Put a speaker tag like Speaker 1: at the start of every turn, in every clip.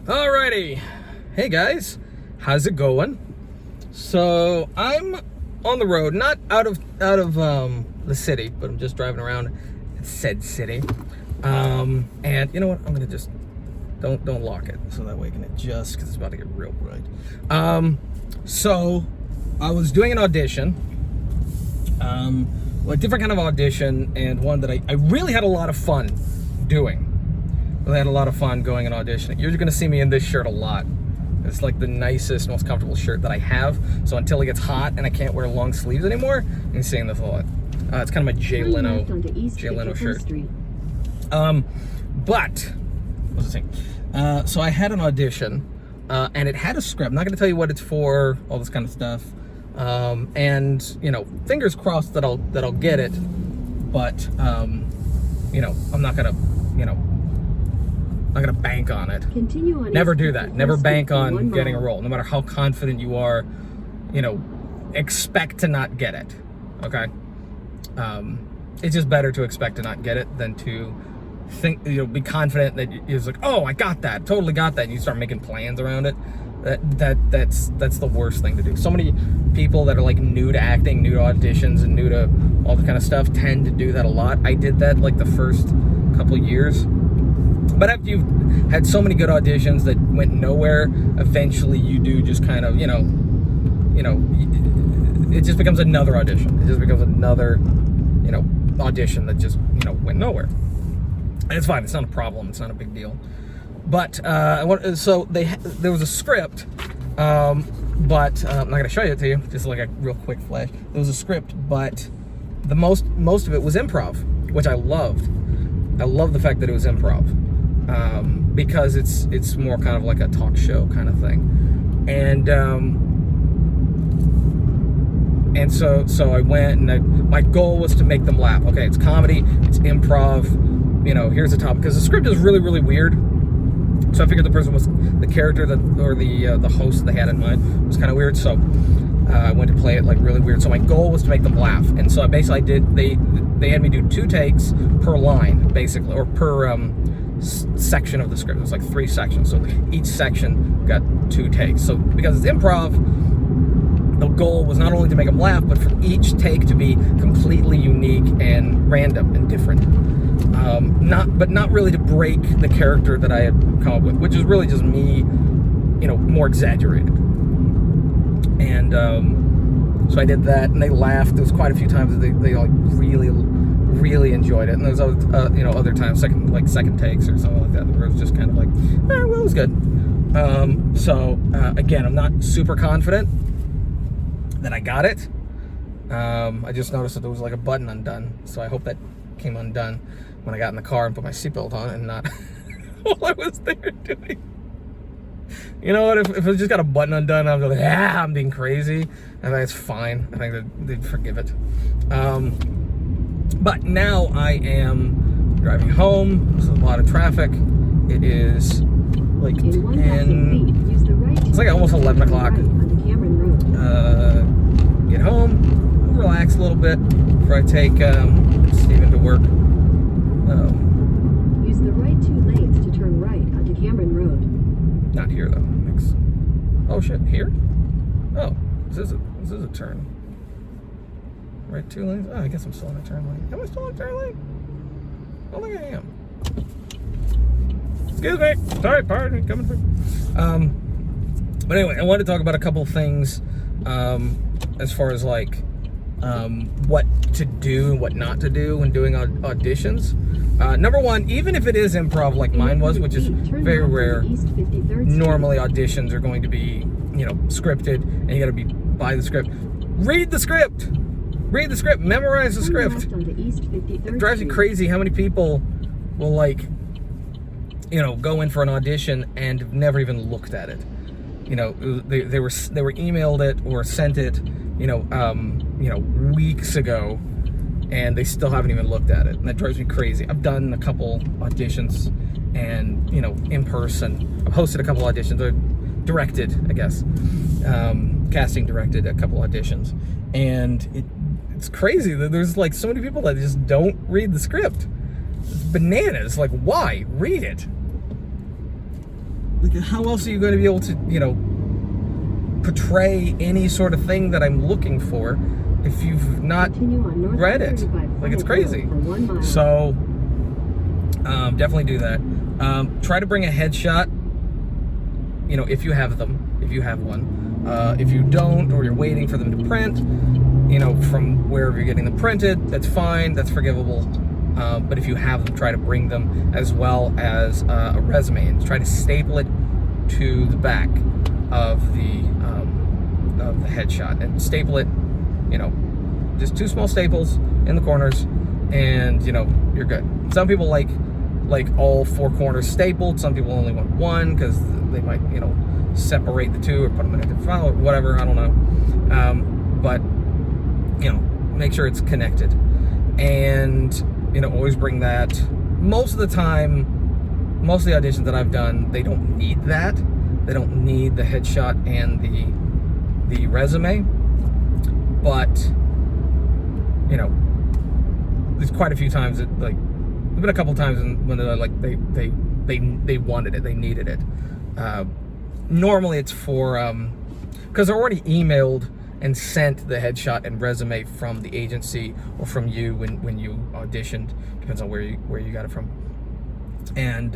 Speaker 1: Alrighty, hey guys, how's it going? So I'm on the road, not out of the city, but I'm just driving around said city. And you know what? I'm gonna just don't lock it, so that way I can adjust because it's about to get real bright. So I was doing an audition, a different kind of audition, and one that I really had a lot of fun doing. I had a lot of fun going and auditioning. You're gonna see me in this shirt a lot. It's like the nicest, most comfortable shirt that I have. So until it gets hot and I can't wear long sleeves anymore, I'm seeing this a lot. It's kind of my Jay Leno shirt. But what's the thing? So I had an audition, and it had a script. I'm not gonna tell you what it's for, all this kind of stuff. And you know, fingers crossed that I'll get it. But you know, I'm not gonna, you know, I'm not gonna bank on it. Never do that. Never bank on getting a role. No matter how confident you are, you know, expect to not get it. Okay? It's just better to expect to not get it than to think, you know, be confident that you're like, oh, I got that, totally got that, and you start making plans around it. That's the worst thing to do. So many people that are like new to acting, new to auditions, and new to all the kind of stuff tend to do that a lot. I did that like the first couple years. But after you've had so many good auditions that went nowhere, eventually you do just kind of, you know, it just becomes another audition. It just becomes another, you know, audition that just, you know, went nowhere. And it's fine. It's not a problem. It's not a big deal. But so there was a script, but I'm not going to show you it to you. Just like a real quick flash. There was a script, but the most of it was improv, which I loved. I love the fact that it was improv. Because it's more kind of like a talk show kind of thing, and so I went, and my goal was to make them laugh. Okay, it's comedy, it's improv, you know, here's the topic, because the script is really, really weird. So I figured the person was the character the host they had in mind was kind of weird. So I went to play it like really weird. So my goal was to make them laugh, and so I basically they had me do 2 takes per line, basically, or per section of the script. It was like 3 sections, so each section got 2 takes. So because it's improv, the goal was not only to make them laugh, but for each take to be completely unique and random and different. Not really to break the character that I had come up with, which is really just me, you know, more exaggerated. And so I did that, and they laughed. There was quite a few times that they like really enjoyed it, and there's you know, other times second takes or something like that where it was just kind of like, well, it was good. So again, I'm not super confident that I got it. I just noticed that there was like a button undone, so I hope that came undone when I got in the car and put my seatbelt on, and not while I was there doing. You know what? If it just got a button undone, I'm like, I'm being crazy. I think it's fine. I think they'd forgive it. But now I am driving home. There's a lot of traffic. It is like 10. It's like almost 11 o'clock. Get home, relax a little bit before I take Steven to work.
Speaker 2: Use the right 2 lanes to turn right onto Cameron Road.
Speaker 1: Not here though. Thanks. Oh shit, here? Oh, this is a turn. Right 2 lanes? Oh, I guess I'm still in a turn lane. Am I still in a turn lane? I don't think I am. Excuse me. Sorry, pardon me, coming through. But anyway, I wanted to talk about a couple things as far as like what to do and what not to do when doing auditions. Number one, even if it is improv like mine was, which is very rare, normally auditions are going to be, you know, scripted, and you got to be by the script. Read the script. Read the script. Memorize the script. It drives me crazy how many people will, like, you know, go in for an audition and have never even looked at it. You know, they were emailed it or sent it, you know, weeks ago, and they still haven't even looked at it, and that drives me crazy. I've done a couple auditions, and, you know, in person. I've hosted a couple auditions, or directed, I guess, casting directed a couple auditions, and it's crazy that there's like so many people that just don't read the script. It's bananas. Like, why? Read it. like, how else are you going to be able to, you know, portray any sort of thing that I'm looking for if you've not read it? Like, it's crazy. So definitely do that. Try to bring a headshot, you know, if you have them, if you have one. If you don't, or you're waiting for them to print, you know, from wherever you're getting them printed, that's fine, that's forgivable. But if you have them, try to bring them, as well as a resume, and try to staple it to the back of the headshot, and staple it, you know, just 2 small staples in the corners, and, you know, you're good. Some people like all 4 corners stapled. Some people only want 1 because they might, you know, separate the 2 or put them in a different file or whatever. I don't know. But, you know, make sure it's connected. And, you know, always bring that. Most of the time, most of the auditions that I've done, they don't need that. They don't need the headshot and the resume. But, you know, there's quite a few times that, like, there's been a couple times when they're like, they wanted it, they needed it. Normally it's for, because they're already emailed and sent the headshot and resume from the agency or from you when you auditioned. Depends on where you got it from. And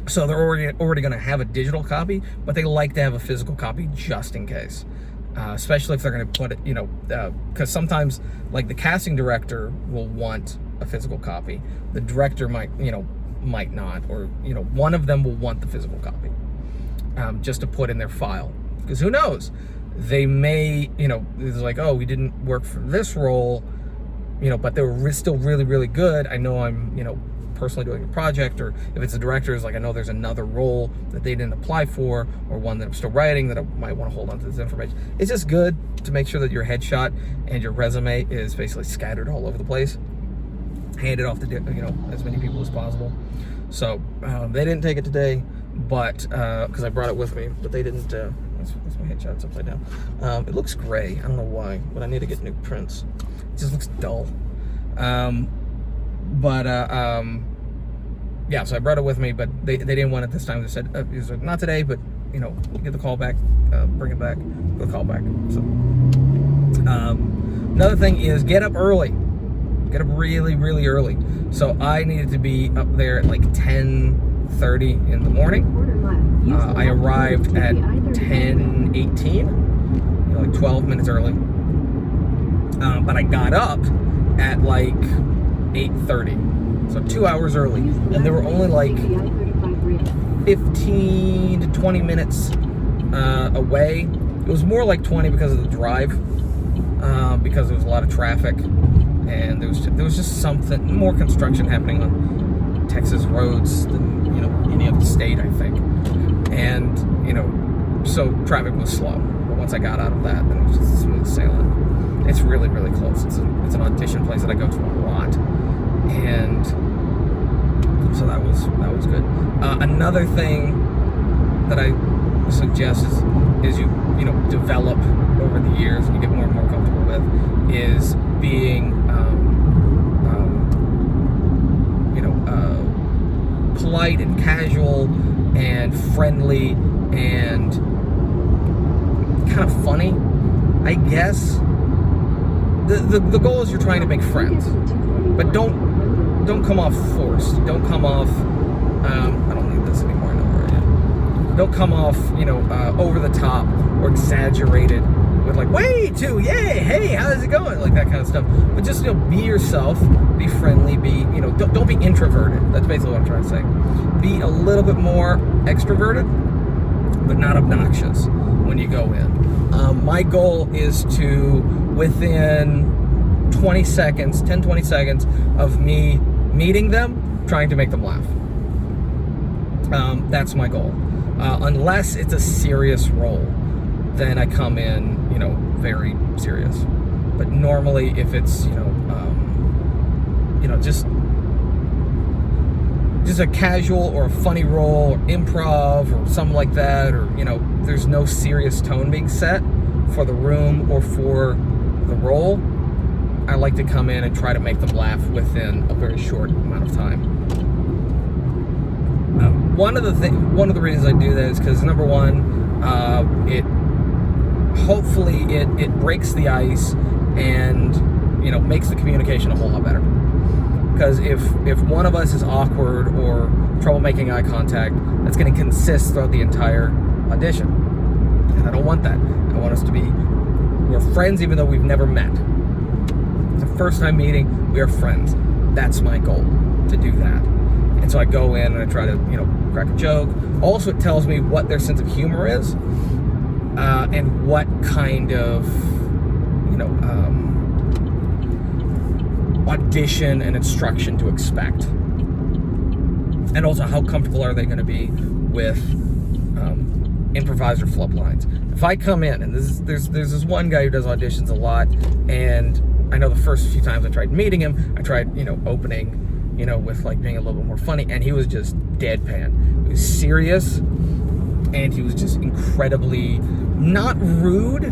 Speaker 1: so they're already going to have a digital copy, but they like to have a physical copy just in case. Especially if they're going to put it, you know, because sometimes, like, the casting director will want a physical copy. The director might not, or, you know, one of them will want the physical copy, just to put in their file. Because who knows? They may, you know, it's like, oh, we didn't work for this role, you know, but they were still really, really good. I know I'm, you know, personally doing a project, or if it's a director, it's like, I know there's another role that they didn't apply for, or one that I'm still writing that I might want to hold on to this information. It's just good to make sure that your headshot and your resume is basically scattered all over the place. Hand it off to, you know, as many people as possible. So they didn't take it today, but because I brought it with me, but they didn't. That's my headshot. It's upside down. It looks gray. I don't know why, but I need to get new prints. It just looks dull. Yeah, so I brought it with me, but they didn't want it this time. They said, not today, but, you know, get the call back, bring it back, the call back. So, another thing is get up early. Get up really, really early. So I needed to be up there at like 10:30 in the morning. I arrived at 10:18, you know, like 12 minutes early. But I got up at like 8:30, so 2 hours early, and there were only like 15 to 20 minutes away. It was more like 20 because of the drive, because there was a lot of traffic, and there was just something more construction happening on Texas roads than, you know, any other state, I think. And, you know, so traffic was slow. But once I got out of that, then it was just smooth sailing. It's really, really close. It's an audition place that I go to a lot, and so that was good. Another thing that I suggest is you know, develop over the years, and you get more and more comfortable with, is being you know, polite and casual and friendly and kind of funny, I guess. The goal is you're trying to make friends, but don't come off forced. Don't come off, I don't need this anymore, I know where I am. Don't come off, you know, over the top or exaggerated with like, way too, yay, hey, how's it going? Like that kind of stuff. But just, you know, be yourself, be friendly, be, you know, don't be introverted. That's basically what I'm trying to say. Be a little bit more extroverted, but not obnoxious when you go in. My goal is to, within 20 seconds, 10-20 seconds of me meeting them, trying to make them laugh. That's my goal. Unless it's a serious role, then I come in, you know, very serious. But normally, if it's, you know, just a casual or a funny role or improv or something like that, or, you know, there's no serious tone being set for the room or for the role, I like to come in and try to make them laugh within a very short amount of time. one of the reasons I do that is because, number one, it hopefully it breaks the ice and, you know, makes the communication a whole lot better. Because if one of us is awkward or trouble making eye contact, that's going to consist throughout the entire audition. And I don't want that. I want us to be, we're friends even though we've never met. It's the first time meeting, we are friends. That's my goal, to do that. And so I go in and I try to, you know, crack a joke. Also, it tells me what their sense of humor is, and what kind of, you know, audition and instruction to expect. And also, how comfortable are they going to be with improvised or flub lines. If I come in, and there's this one guy who does auditions a lot, and I know the first few times I tried meeting him, I tried, you know, opening, you know, with like being a little bit more funny, and he was just deadpan. He was serious, and he was just incredibly not rude. I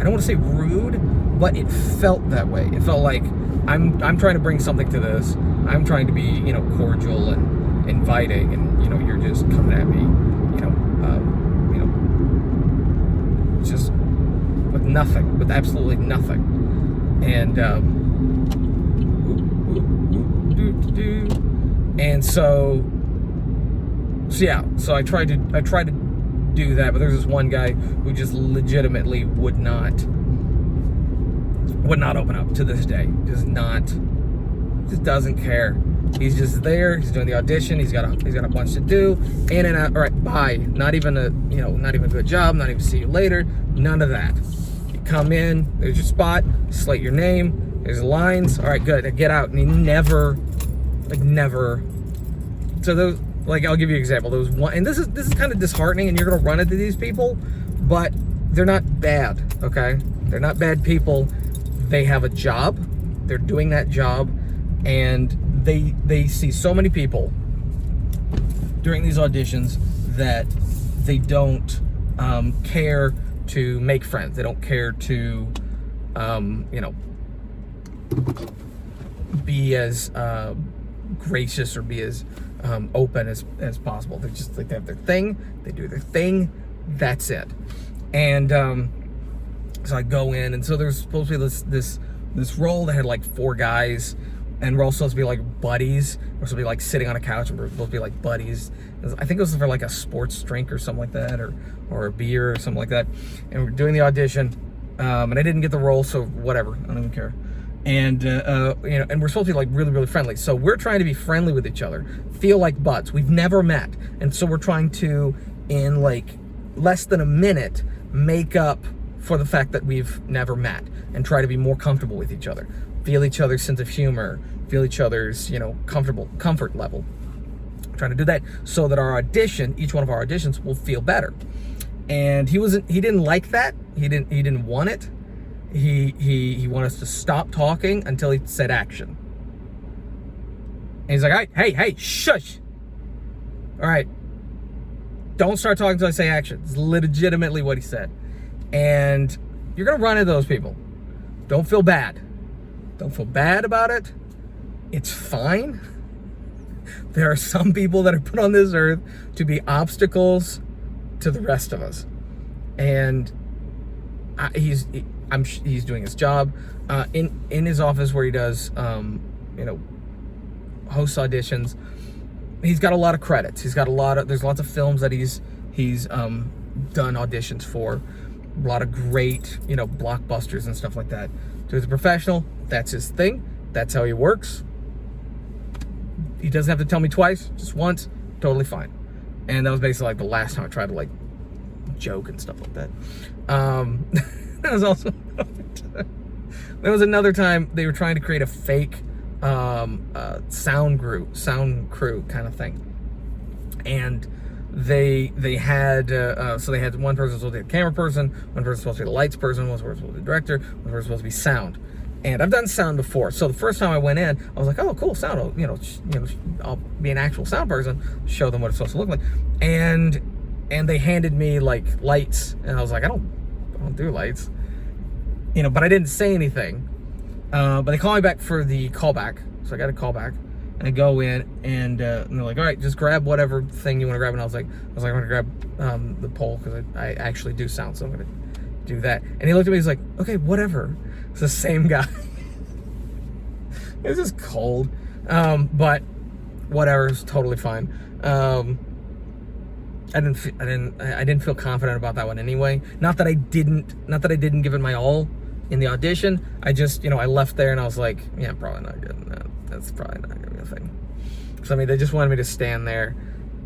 Speaker 1: don't want to say rude, but it felt that way. It felt like I'm trying to bring something to this. I'm trying to be, you know, cordial and inviting, and, you know, you're just coming at me, you know, just with nothing, with absolutely nothing. And and so yeah, so I tried to do that, but there's this one guy who just legitimately would not open up to this day. Just doesn't care. He's just there. He's doing the audition. He's got a bunch to do. In and out. All right, bye. Not even a good job. Not even see you later. None of that. You come in. There's your spot. Slate your name. There's lines. All right, good. Get out. And he never. So those, like, I'll give you an example. There was one, and this is kind of disheartening, and you're gonna run into these people, but they're not bad. Okay, they're not bad people. They have a job. They're doing that job, and they see so many people during these auditions that they don't care to make friends. They don't care to be as gracious or be as open as possible. They're just like, they have their thing, they do their thing, that's it. And so I go in, and so there's supposed to be this role that had like 4 guys, and we're all supposed to be like buddies. We're supposed to be like sitting on a couch, and we're supposed to be like buddies. I think it was for like a sports drink or something like that, or a beer or something like that. And we're doing the audition, and I didn't get the role, so whatever, I don't even care. And and we're supposed to be like really, really friendly. So we're trying to be friendly with each other, feel like buds. We've never met, and so we're trying to, in like less than a minute, make up for the fact that we've never met, and try to be more comfortable with each other, feel each other's sense of humor, feel each other's, you know, comfort level. I'm trying to do that so that our audition, each one of our auditions, will feel better. And he didn't like that. He didn't want it. He wanted us to stop talking until he said action. And he's like, hey, shush. All right, don't start talking until I say action. It's legitimately what he said. And you're gonna run into those people. Don't feel bad. Don't feel bad about it. It's fine. There are some people that are put on this earth to be obstacles to the rest of us. And he's doing his job in his office where he does host auditions. He's got a lot of credits. There's lots of films that he's done auditions for, a lot of great blockbusters and stuff like that. So he's a professional. That's his thing. That's how he works. He doesn't have to tell me twice, just once, totally fine. And that was basically like the last time I tried to like joke and stuff like that. That was also there was another time they were trying to create a fake sound crew kind of thing, and they had so they had one person supposed to be the camera person, one person supposed to be the lights person, one person supposed to be the director, one person supposed to be sound. And I've done sound before, so the first time I went in, I was like, "Oh, cool, sound! I'll be an actual sound person, show them what it's supposed to look like." And they handed me like lights, and I was like, "I don't do lights," but I didn't say anything. But they called me back for the callback, so I got a callback, And I go in, and they're like, all right, just grab whatever thing you want to grab. And I was like, I'm going to grab the pole because I actually do sound, so I'm going to do that. And he looked at me, he's like, okay, whatever. It's the same guy. It was just cold, but whatever, it's totally fine. I didn't feel confident about that one anyway. Not that I didn't give it my all in the audition. I just, I left there and I was like, yeah, probably not good. No, that's probably not gonna be a thing. So I mean, they just wanted me to stand there,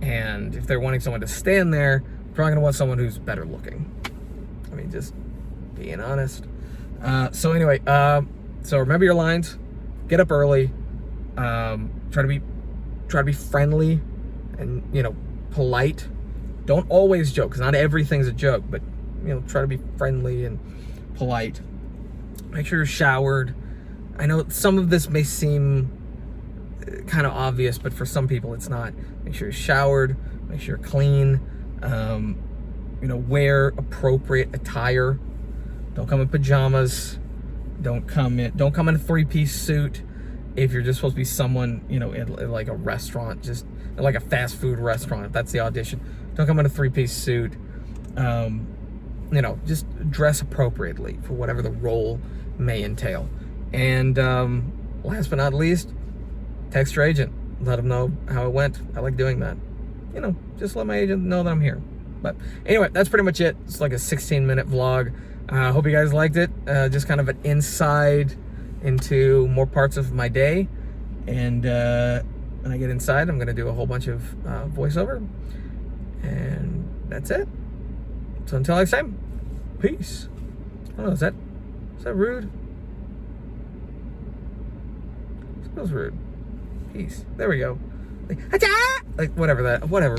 Speaker 1: and if they're wanting someone to stand there, they're probably gonna want someone who's better looking. I mean, just being honest. So anyway, so remember your lines. Get up early. Try to be friendly and polite. Don't always joke, because not everything's a joke, but try to be friendly and polite. Make sure you're showered. I know some of this may seem kind of obvious, but for some people it's not. Make sure you're showered, make sure you're clean, wear appropriate attire. Don't come in pajamas. Don't come in a 3-piece suit. If you're just supposed to be someone, in like a restaurant, just like a fast food restaurant, if that's the audition, don't come in a 3-piece suit. Just dress appropriately for whatever the role may entail. And last but not least, text your agent. Let them know how it went. I like doing that. Just let my agent know that I'm here. But anyway, that's pretty much it. It's like a 16-minute vlog. Hope you guys liked it. Just kind of an inside into more parts of my day. And when I get inside, I'm going to do a whole bunch of voiceover. And that's it. So until next time, peace. I don't know, is that rude? It feels rude. Peace. There we go. Like whatever.